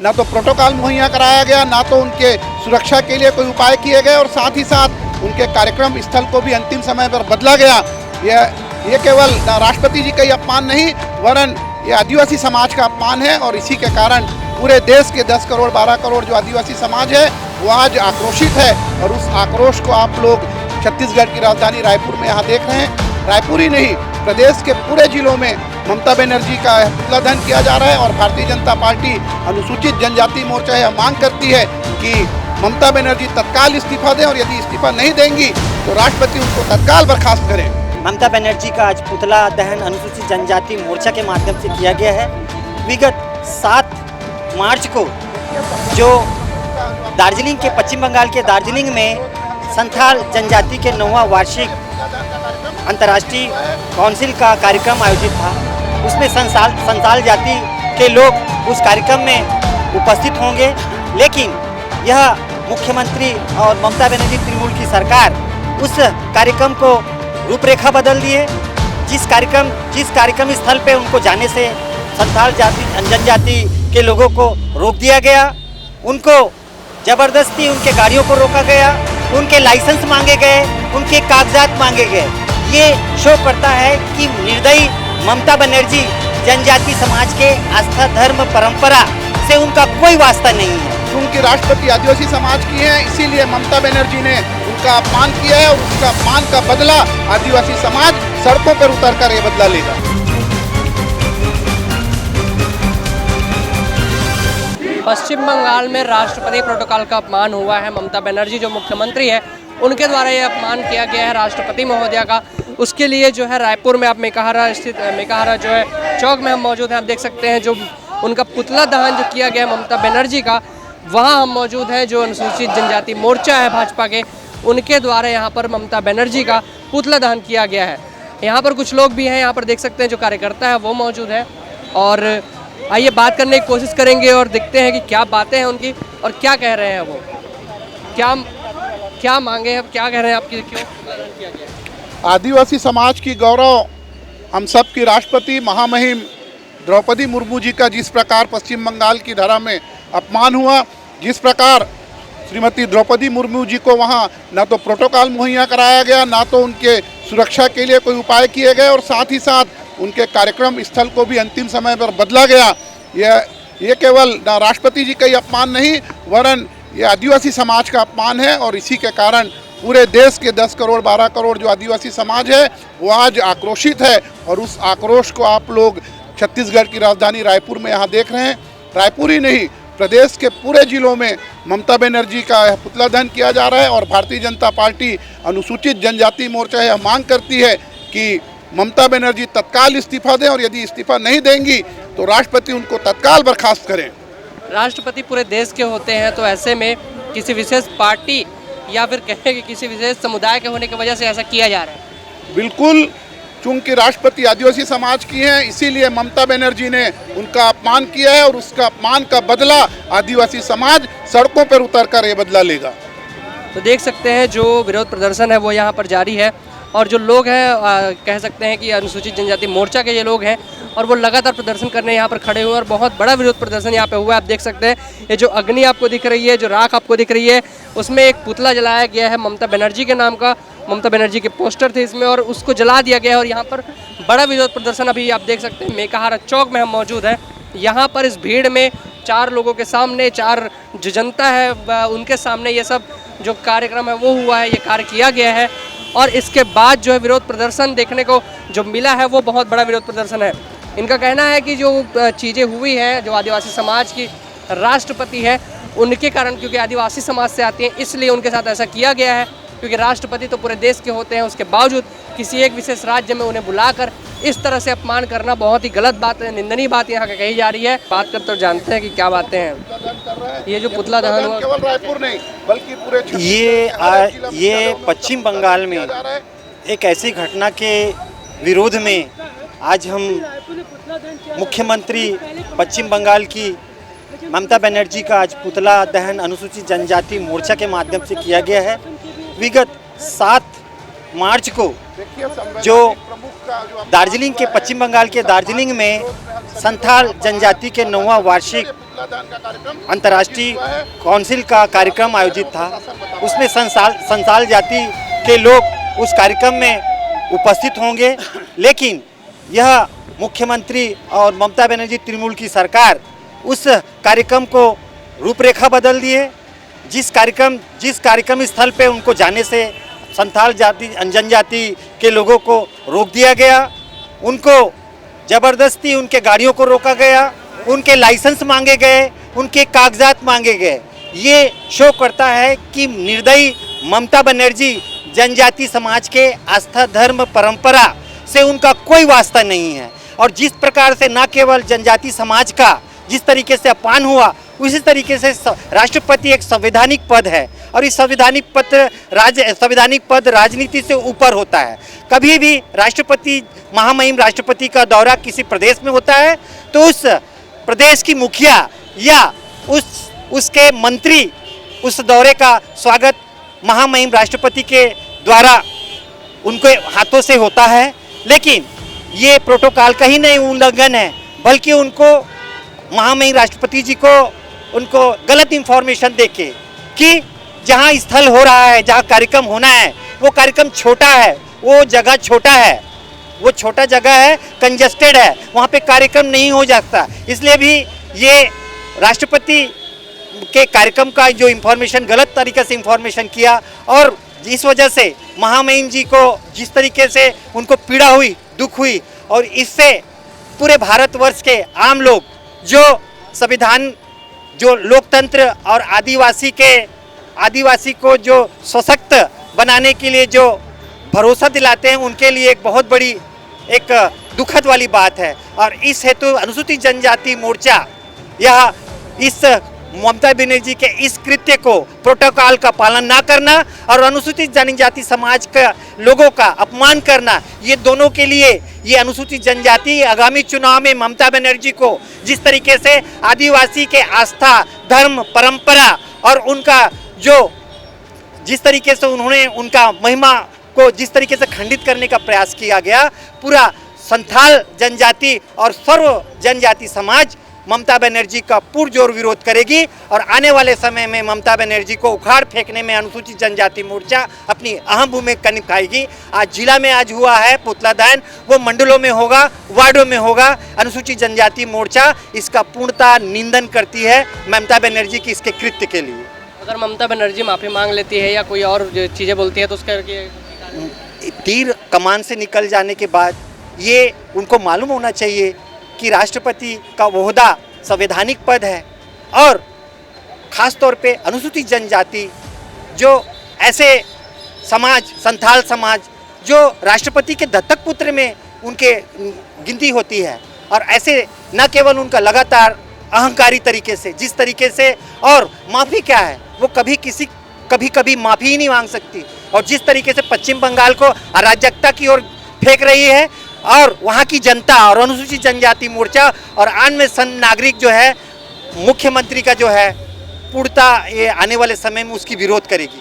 ना तो प्रोटोकॉल मुहैया कराया गया, ना तो उनके सुरक्षा के लिए कोई उपाय किए गए और साथ ही साथ उनके कार्यक्रम स्थल को भी अंतिम समय पर बदला गया। ये केवल राष्ट्रपति जी का ही अपमान नहीं, वरन ये आदिवासी समाज का अपमान है और इसी के कारण पूरे देश के 10 करोड़ 12 करोड़ जो आदिवासी समाज है वो आज आक्रोशित है। और उस आक्रोश को आप लोग छत्तीसगढ़ की राजधानी रायपुर में यहाँ देख रहे हैं। रायपुर ही नहीं, प्रदेश के पूरे जिलों में ममता बनर्जी का पुतला दहन किया जा रहा है और भारतीय जनता पार्टी अनुसूचित जनजाति मोर्चा यह मांग करती है कि ममता बनर्जी तत्काल इस्तीफा दें और यदि इस्तीफा नहीं देंगी तो राष्ट्रपति उनको तत्काल बर्खास्त करें। ममता बनर्जी का आज पुतला दहन अनुसूचित जनजाति मोर्चा के माध्यम से किया गया है। विगत 7 मार्च को जो दार्जिलिंग के पश्चिम बंगाल के दार्जिलिंग में संथाल जनजाति के 9वां वार्षिक अंतर्राष्ट्रीय काउंसिल का कार्यक्रम आयोजित था, उसमें संथाल जाति के लोग उस कार्यक्रम में उपस्थित होंगे। लेकिन यह मुख्यमंत्री और ममता बनर्जी तृणमूल की सरकार उस कार्यक्रम को रूपरेखा बदल दिए। जिस कार्यक्रम स्थल पे उनको जाने से संथाल जनजाति के लोगों को रोक दिया गया, उनको जबरदस्ती उनके गाड़ियों को रोका गया, उनके लाइसेंस मांगे गए, उनके कागजात मांगे गए। ये शो करता है कि निर्दयी ममता बनर्जी जनजाति समाज के आस्था धर्म परंपरा से उनका कोई वास्ता नहीं है। उनकी राष्ट्रपति आदिवासी समाज की है, इसीलिए ममता बनर्जी ने उनका अपमान किया है और उसका अपमान का बदला आदिवासी समाज सड़कों पर उतरकर ये बदला लेगा। पश्चिम बंगाल में राष्ट्रपति प्रोटोकॉल का अपमान हुआ है। ममता बनर्जी जो मुख्यमंत्री है उनके द्वारा ये अपमान किया गया है राष्ट्रपति महोदया का। उसके लिए जो है रायपुर में आप मेकाहारा स्थित मेकाहारा जो है चौक में हम मौजूद हैं। आप देख सकते हैं जो उनका पुतला दहन जो किया गया ममता बनर्जी का, वहाँ हम मौजूद हैं। जो अनुसूचित जनजाति मोर्चा है भाजपा के, उनके द्वारा यहाँ पर ममता बनर्जी का पुतला दहन किया गया है। यहाँ पर कुछ लोग भी हैं, यहाँ पर देख सकते हैं जो कार्यकर्ता है वो मौजूद है। और आइए बात करने की कोशिश करेंगे और देखते हैं कि क्या बातें हैं उनकी और क्या कह रहे हैं वो, क्या मांगे हैं, क्या कह रहे हैं आपकी, क्यों किया गया। आदिवासी समाज की गौरव हम सब की राष्ट्रपति महामहिम द्रौपदी मुर्मू जी का जिस प्रकार पश्चिम बंगाल की धरा में अपमान हुआ, जिस प्रकार श्रीमती द्रौपदी मुर्मू जी को वहाँ ना तो प्रोटोकॉल मुहैया कराया गया, ना तो उनके सुरक्षा के लिए कोई उपाय किए गए और साथ ही साथ उनके कार्यक्रम स्थल को भी अंतिम समय पर बदला गया। ये केवल राष्ट्रपति जी का ही अपमान नहीं, वरन ये आदिवासी समाज का अपमान है और इसी के कारण पूरे देश के 10 करोड़ 12 करोड़ जो आदिवासी समाज है वो आज आक्रोशित है। और उस आक्रोश को आप लोग छत्तीसगढ़ की राजधानी रायपुर में यहाँ देख रहे हैं। रायपुर ही नहीं, प्रदेश के पूरे जिलों में ममता बनर्जी का पुतला दहन किया जा रहा है और भारतीय जनता पार्टी अनुसूचित जनजाति मोर्चा यह मांग करती है कि ममता बनर्जी तत्काल इस्तीफा दें और यदि इस्तीफा नहीं देंगी तो राष्ट्रपति उनको तत्काल बर्खास्त करें। राष्ट्रपति पूरे देश के होते हैं, तो ऐसे में किसी विशेष पार्टी या फिर कहें कि किसी विशेष समुदाय के होने की वजह से ऐसा किया जा रहा है। बिल्कुल, चूंकि राष्ट्रपति आदिवासी समाज की हैं, इसीलिए ममता बनर्जी ने उनका अपमान किया है और उसका अपमान का बदला आदिवासी समाज सड़कों पर उतरकर ये बदला लेगा। तो देख सकते हैं जो विरोध प्रदर्शन है वो यहाँ पर जारी है और जो लोग हैं कह सकते हैं कि अनुसूचित जनजाति मोर्चा के ये लोग हैं और वो लगातार प्रदर्शन करने यहाँ पर खड़े हुए और बहुत बड़ा विरोध प्रदर्शन यहाँ पे हुआ है। आप देख सकते हैं ये जो अग्नि आपको दिख रही है, जो राख आपको दिख रही है, उसमें एक पुतला जलाया गया है ममता बनर्जी के नाम का। ममता बनर्जी के पोस्टर थे इसमें और उसको जला दिया गया है और यहाँ पर बड़ा विरोध प्रदर्शन अभी आप देख सकते हैं। मेकाहारा चौक में हम मौजूद हैं। यहाँ पर इस भीड़ में 4 लोगों के सामने, 4 जो जनता है उनके सामने ये सब जो कार्यक्रम है वो हुआ है, ये कार्य किया गया है। और इसके बाद जो है विरोध प्रदर्शन देखने को जो मिला है वो बहुत बड़ा विरोध प्रदर्शन है। इनका कहना है कि जो चीज़ें हुई हैं, जो आदिवासी समाज की राष्ट्रपति है उनके कारण, क्योंकि आदिवासी समाज से आती हैं इसलिए उनके साथ ऐसा किया गया है। क्योंकि राष्ट्रपति तो पूरे देश के होते हैं, उसके बावजूद किसी एक विशेष राज्य में उन्हें बुलाकर इस तरह से अपमान करना बहुत ही गलत बात है, निंदनीय बात यहाँ कही जा रही है। बात कर तो जानते हैं कि क्या बातें हैं। ये जो पुतला दहन हुआ केवल रायपुर नहीं बल्कि पूरे ये पश्चिम बंगाल में एक ऐसी घटना के विरोध में आज हम मुख्यमंत्री पश्चिम बंगाल की ममता बनर्जी का आज पुतला दहन अनुसूचित जनजाति मोर्चा के माध्यम से किया गया है। विगत 7 मार्च को जो दार्जिलिंग के पश्चिम बंगाल के दार्जिलिंग में संथाल जनजाति के 9वां वार्षिक पुतला दहन का कार्यक्रम अंतर्राष्ट्रीय हुआ है। काउंसिल का कार्यक्रम आयोजित था। उसमें संथाल जाति के लोग उस कार्यक्रम में उपस्थित होंगे, लेकिन यह मुख्यमंत्री और ममता बनर्जी तृणमूल की सरकार उस कार्यक्रम को रूपरेखा बदल दिए। जिस कार्यक्रम स्थल पे उनको जाने से संथाल जाति जनजाति के लोगों को रोक दिया गया, उनको ज़बरदस्ती उनके गाड़ियों को रोका गया, उनके लाइसेंस मांगे गए, उनके कागजात मांगे गए। ये शो करता है कि निर्दयी ममता बनर्जी जनजाति समाज के आस्था, धर्म, परंपरा से उनका कोई वास्ता नहीं है। और जिस प्रकार से न केवल जनजाति समाज का जिस तरीके से अपमान हुआ, उसी तरीके से राष्ट्रपति एक संवैधानिक पद है और इस संवैधानिक पद राजनीति से ऊपर होता है। कभी भी राष्ट्रपति, महामहिम राष्ट्रपति का दौरा किसी प्रदेश में होता है तो उस प्रदेश की मुखिया या उसके मंत्री उस दौरे का स्वागत महामहिम राष्ट्रपति के द्वारा उनके हाथों से होता है। लेकिन ये प्रोटोकॉल का ही नहीं उल्लंघन है, बल्कि उनको महामहिम राष्ट्रपति जी को उनको गलत इंफॉर्मेशन देके कि जहाँ स्थल हो रहा है, जहाँ कार्यक्रम होना है, वो कार्यक्रम छोटा है, वो जगह छोटा है, वो छोटा जगह है, कंजेस्टेड है, वहाँ पे कार्यक्रम नहीं हो जाता। इसलिए भी ये राष्ट्रपति के कार्यक्रम का जो इंफॉर्मेशन गलत तरीके से इंफॉर्मेशन किया और इस वजह से महामहिम जी को जिस तरीके से उनको पीड़ा हुई, दुख हुई, और इससे पूरे भारतवर्ष के आम लोग जो संविधान, जो लोकतंत्र और आदिवासी को जो सशक्त बनाने के लिए जो भरोसा दिलाते हैं, उनके लिए एक बहुत बड़ी एक दुखद वाली बात है। और इस हेतु अनुसूचित जनजाति मोर्चा यह इस ममता बनर्जी के इस कृत्य को, प्रोटोकॉल का पालन ना करना और अनुसूचित जनजाति समाज का लोगों का अपमान करना, ये दोनों के लिए ये अनुसूचित जनजाति आगामी चुनाव में ममता बनर्जी को जिस तरीके से आदिवासी के आस्था, धर्म, परंपरा और उनका जो जिस तरीके से उन्होंने उनका महिमा को जिस तरीके से खंडित करने का प्रयास किया गया, पूरा संथाल जनजाति और सर्व जनजाति समाज ममता बनर्जी का पुरजोर विरोध करेगी और आने वाले समय में ममता बनर्जी को उखाड़ फेंकने में अनुसूचित जनजाति मोर्चा अपनी अहम भूमिका निभाएगी। आज जिला में आज हुआ है पुतला दहन, वो मंडलों में होगा, वार्डों में होगा। अनुसूचित जनजाति मोर्चा इसका पूर्णतः निंदन करती है ममता बनर्जी की इसके कृत्य के लिए। अगर ममता बनर्जी माफ़ी मांग लेती है या कोई और चीज़ें बोलती है तो उसका तीर कमान से निकल जाने के बाद ये उनको मालूम होना चाहिए कि राष्ट्रपति का ओहदा संवैधानिक पद है और ख़ास तौर पे अनुसूचित जनजाति जो ऐसे समाज, संथाल समाज जो राष्ट्रपति के दत्तक पुत्र में उनके गिनती होती है, और ऐसे न केवल उनका लगातार अहंकारी तरीके से जिस तरीके से, और माफ़ी क्या है, वो कभी माफ़ी ही नहीं मांग सकती, और जिस तरीके से पश्चिम बंगाल को अराजकता की ओर फेंक रही है और वहाँ की जनता और अनुसूचित जनजाति मोर्चा और आन में सन नागरिक जो है मुख्यमंत्री का जो है पूर्णतः ये आने वाले समय में उसकी विरोध करेगी।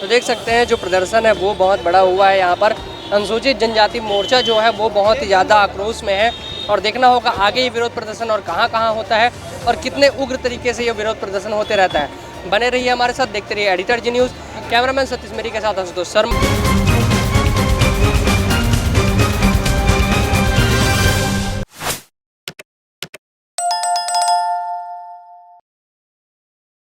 तो देख सकते हैं जो प्रदर्शन है वो बहुत बड़ा हुआ है यहाँ पर। अनुसूचित जनजाति मोर्चा जो है वो बहुत ही ज़्यादा आक्रोश में है और देखना होगा आगे ये विरोध प्रदर्शन और कहाँ होता है और कितने उग्र तरीके से ये विरोध प्रदर्शन होते रहता है। बने रहिए हमारे साथ, देखते रहिए एडिटर जी न्यूज़। कैमरामैन सतीश मेरी के साथ आशुतोष शर्मा।